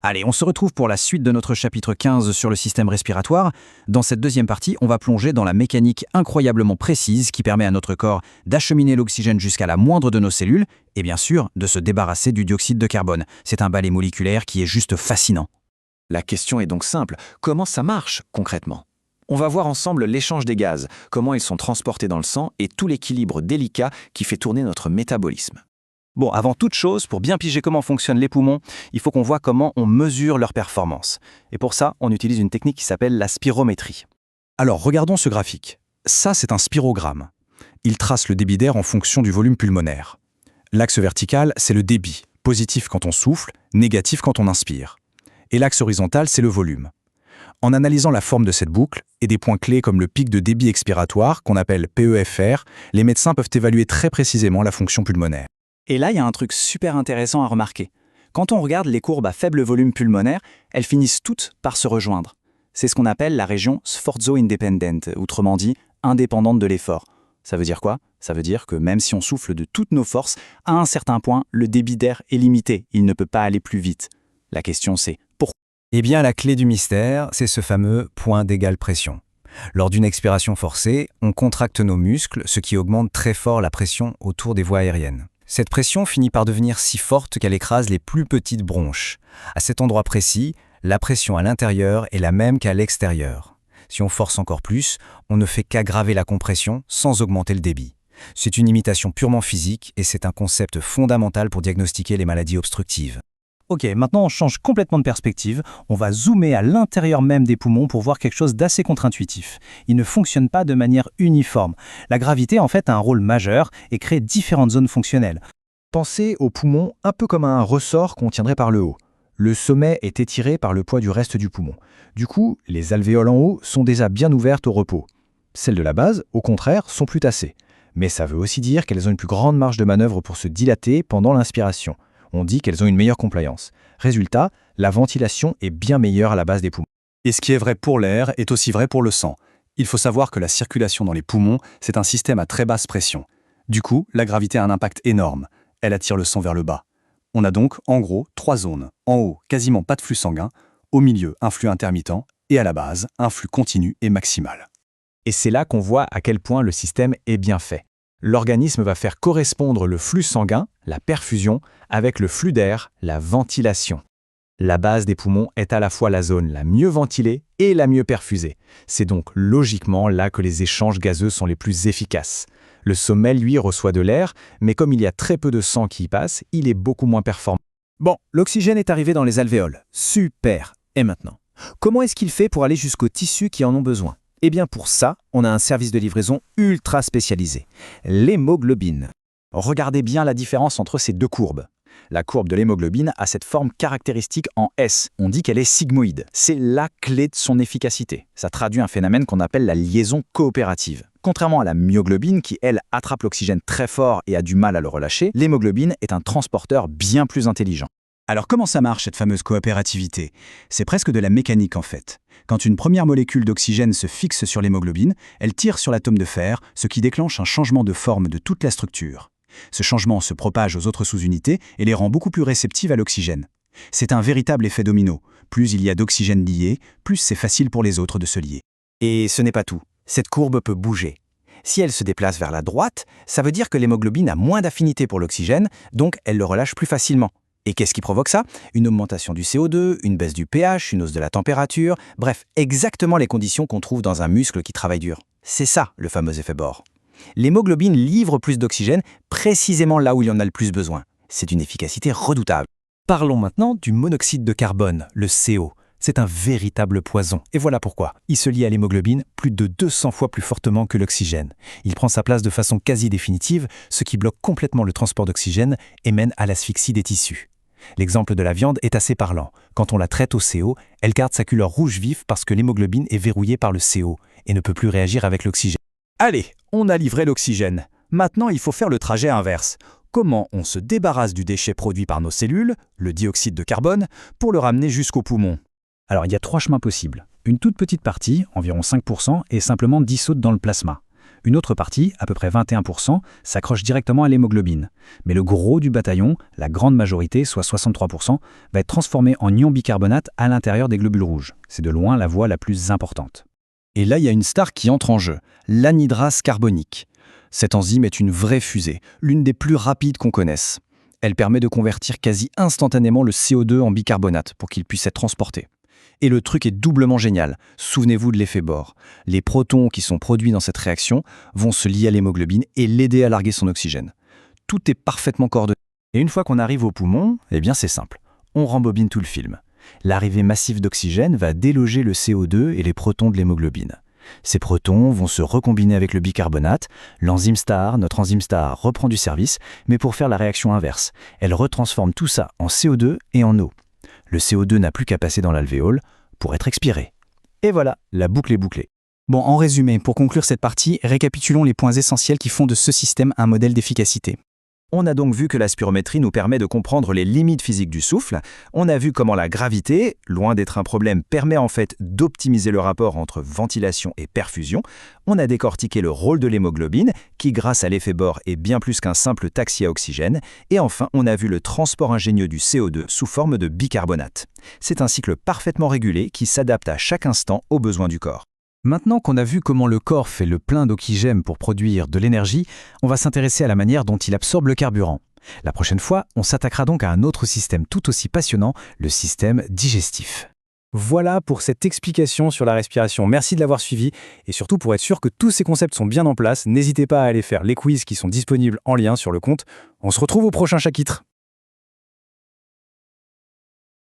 Allez, on se retrouve pour la suite de notre chapitre 15 sur le système respiratoire. Dans cette deuxième partie, on va plonger dans la mécanique incroyablement précise qui permet à notre corps d'acheminer l'oxygène jusqu'à la moindre de nos cellules et bien sûr de se débarrasser du dioxyde de carbone. C'est un balai moléculaire qui est juste fascinant. La question est donc simple, comment ça marche concrètement? On va voir ensemble l'échange des gaz, comment ils sont transportés dans le sang et tout l'équilibre délicat qui fait tourner notre métabolisme. Bon, avant toute chose, pour bien piger comment fonctionnent les poumons, il faut qu'on voit comment on mesure leur performance. Et pour ça, on utilise une technique qui s'appelle la spirométrie. Alors, regardons ce graphique. Ça, c'est un spirogramme. Il trace le débit d'air en fonction du volume pulmonaire. L'axe vertical, c'est le débit, positif quand on souffle, négatif quand on inspire. Et l'axe horizontal, c'est le volume. En analysant la forme de cette boucle et des points clés comme le pic de débit expiratoire, qu'on appelle PEFR, les médecins peuvent évaluer très précisément la fonction pulmonaire. Et là, il y a un truc super intéressant à remarquer. Quand on regarde les courbes à faible volume pulmonaire, elles finissent toutes par se rejoindre. C'est ce qu'on appelle la région sforzo-independent, autrement dit, indépendante de l'effort. Ça veut dire quoi? Ça veut dire que même si on souffle de toutes nos forces, à un certain point, le débit d'air est limité, il ne peut pas aller plus vite. La question c'est pourquoi? Eh bien, la clé du mystère, c'est ce fameux point d'égale pression. Lors d'une expiration forcée, on contracte nos muscles, ce qui augmente très fort la pression autour des voies aériennes. Cette pression finit par devenir si forte qu'elle écrase les plus petites bronches. À cet endroit précis, la pression à l'intérieur est la même qu'à l'extérieur. Si on force encore plus, on ne fait qu'aggraver la compression sans augmenter le débit. C'est une imitation purement physique et c'est un concept fondamental pour diagnostiquer les maladies obstructives. Ok, maintenant on change complètement de perspective, on va zoomer à l'intérieur même des poumons pour voir quelque chose d'assez contre-intuitif. Ils ne fonctionnent pas de manière uniforme. La gravité en fait a un rôle majeur et crée différentes zones fonctionnelles. Pensez aux poumons un peu comme un ressort qu'on tiendrait par le haut. Le sommet est étiré par le poids du reste du poumon. Du coup, les alvéoles en haut sont déjà bien ouvertes au repos. Celles de la base, au contraire, sont plus tassées. Mais ça veut aussi dire qu'elles ont une plus grande marge de manœuvre pour se dilater pendant l'inspiration. On dit qu'elles ont une meilleure compliance. Résultat, la ventilation est bien meilleure à la base des poumons. Et ce qui est vrai pour l'air est aussi vrai pour le sang. Il faut savoir que la circulation dans les poumons, c'est un système à très basse pression. Du coup, la gravité a un impact énorme. Elle attire le sang vers le bas. On a donc, en gros, 3 zones. En haut, quasiment pas de flux sanguin. Au milieu, un flux intermittent. Et à la base, un flux continu et maximal. Et c'est là qu'on voit à quel point le système est bien fait. L'organisme va faire correspondre le flux sanguin, la perfusion, avec le flux d'air, la ventilation. La base des poumons est à la fois la zone la mieux ventilée et la mieux perfusée. C'est donc logiquement là que les échanges gazeux sont les plus efficaces. Le sommet, lui, reçoit de l'air, mais comme il y a très peu de sang qui y passe, il est beaucoup moins performant. Bon, l'oxygène est arrivé dans les alvéoles. Super. Et maintenant, comment est-ce qu'il fait pour aller jusqu'aux tissus qui en ont besoin? Eh bien pour ça, on a un service de livraison ultra spécialisé, l'hémoglobine. Regardez bien la différence entre ces deux courbes. La courbe de l'hémoglobine a cette forme caractéristique en S. On dit qu'elle est sigmoïde. C'est la clé de son efficacité. Ça traduit un phénomène qu'on appelle la liaison coopérative. Contrairement à la myoglobine qui, elle, attrape l'oxygène très fort et a du mal à le relâcher, l'hémoglobine est un transporteur bien plus intelligent. Alors comment ça marche cette fameuse coopérativité? C'est presque de la mécanique en fait. Quand une première molécule d'oxygène se fixe sur l'hémoglobine, elle tire sur l'atome de fer, ce qui déclenche un changement de forme de toute la structure. Ce changement se propage aux autres sous-unités et les rend beaucoup plus réceptives à l'oxygène. C'est un véritable effet domino. Plus il y a d'oxygène lié, plus c'est facile pour les autres de se lier. Et ce n'est pas tout. Cette courbe peut bouger. Si elle se déplace vers la droite, ça veut dire que l'hémoglobine a moins d'affinité pour l'oxygène, donc elle le relâche plus facilement. Et qu'est-ce qui provoque ça? Une augmentation du CO2, une baisse du pH, une hausse de la température, bref, exactement les conditions qu'on trouve dans un muscle qui travaille dur. C'est ça, le fameux effet Bohr. L'hémoglobine livre plus d'oxygène précisément là où il y en a le plus besoin. C'est une efficacité redoutable. Parlons maintenant du monoxyde de carbone, le CO. C'est un véritable poison. Et voilà pourquoi. Il se lie à l'hémoglobine plus de 200 fois plus fortement que l'oxygène. Il prend sa place de façon quasi définitive, ce qui bloque complètement le transport d'oxygène et mène à l'asphyxie des tissus. L'exemple de la viande est assez parlant. Quand on la traite au CO, elle garde sa couleur rouge vif parce que l'hémoglobine est verrouillée par le CO et ne peut plus réagir avec l'oxygène. Allez, on a livré l'oxygène. Maintenant, il faut faire le trajet inverse. Comment on se débarrasse du déchet produit par nos cellules, le dioxyde de carbone, pour le ramener jusqu'au poumon? Alors il y a 3 chemins possibles. Une toute petite partie, environ 5%, est simplement dissoute dans le plasma. Une autre partie, à peu près 21%, s'accroche directement à l'hémoglobine. Mais le gros du bataillon, la grande majorité, soit 63%, va être transformé en ion bicarbonate à l'intérieur des globules rouges. C'est de loin la voie la plus importante. Et là, il y a une star qui entre en jeu, l'anhydrase carbonique. Cette enzyme est une vraie fusée, l'une des plus rapides qu'on connaisse. Elle permet de convertir quasi instantanément le CO2 en bicarbonate pour qu'il puisse être transporté. Et le truc est doublement génial. Souvenez-vous de l'effet Bohr. Les protons qui sont produits dans cette réaction vont se lier à l'hémoglobine et l'aider à larguer son oxygène. Tout est parfaitement coordonné. Et une fois qu'on arrive au poumon, eh bien c'est simple. On rembobine tout le film. L'arrivée massive d'oxygène va déloger le CO2 et les protons de l'hémoglobine. Ces protons vont se recombiner avec le bicarbonate. L'enzyme STAR, notre enzyme STAR, reprend du service, mais pour faire la réaction inverse. Elle retransforme tout ça en CO2 et en eau. Le CO2 n'a plus qu'à passer dans l'alvéole pour être expiré. Et voilà, la boucle est bouclée. Bon, en résumé, pour conclure cette partie, récapitulons les points essentiels qui font de ce système un modèle d'efficacité. On a donc vu que la spirométrie nous permet de comprendre les limites physiques du souffle. On a vu comment la gravité, loin d'être un problème, permet en fait d'optimiser le rapport entre ventilation et perfusion. On a décortiqué le rôle de l'hémoglobine, qui grâce à l'effet Bohr est bien plus qu'un simple taxi à oxygène. Et enfin, on a vu le transport ingénieux du CO2 sous forme de bicarbonate. C'est un cycle parfaitement régulé qui s'adapte à chaque instant aux besoins du corps. Maintenant qu'on a vu comment le corps fait le plein d'oxygène pour produire de l'énergie, on va s'intéresser à la manière dont il absorbe le carburant. La prochaine fois, on s'attaquera donc à un autre système tout aussi passionnant, le système digestif. Voilà pour cette explication sur la respiration. Merci de l'avoir suivi. Et surtout, pour être sûr que tous ces concepts sont bien en place, n'hésitez pas à aller faire les quiz qui sont disponibles en lien sur le compte. On se retrouve au prochain chapitre.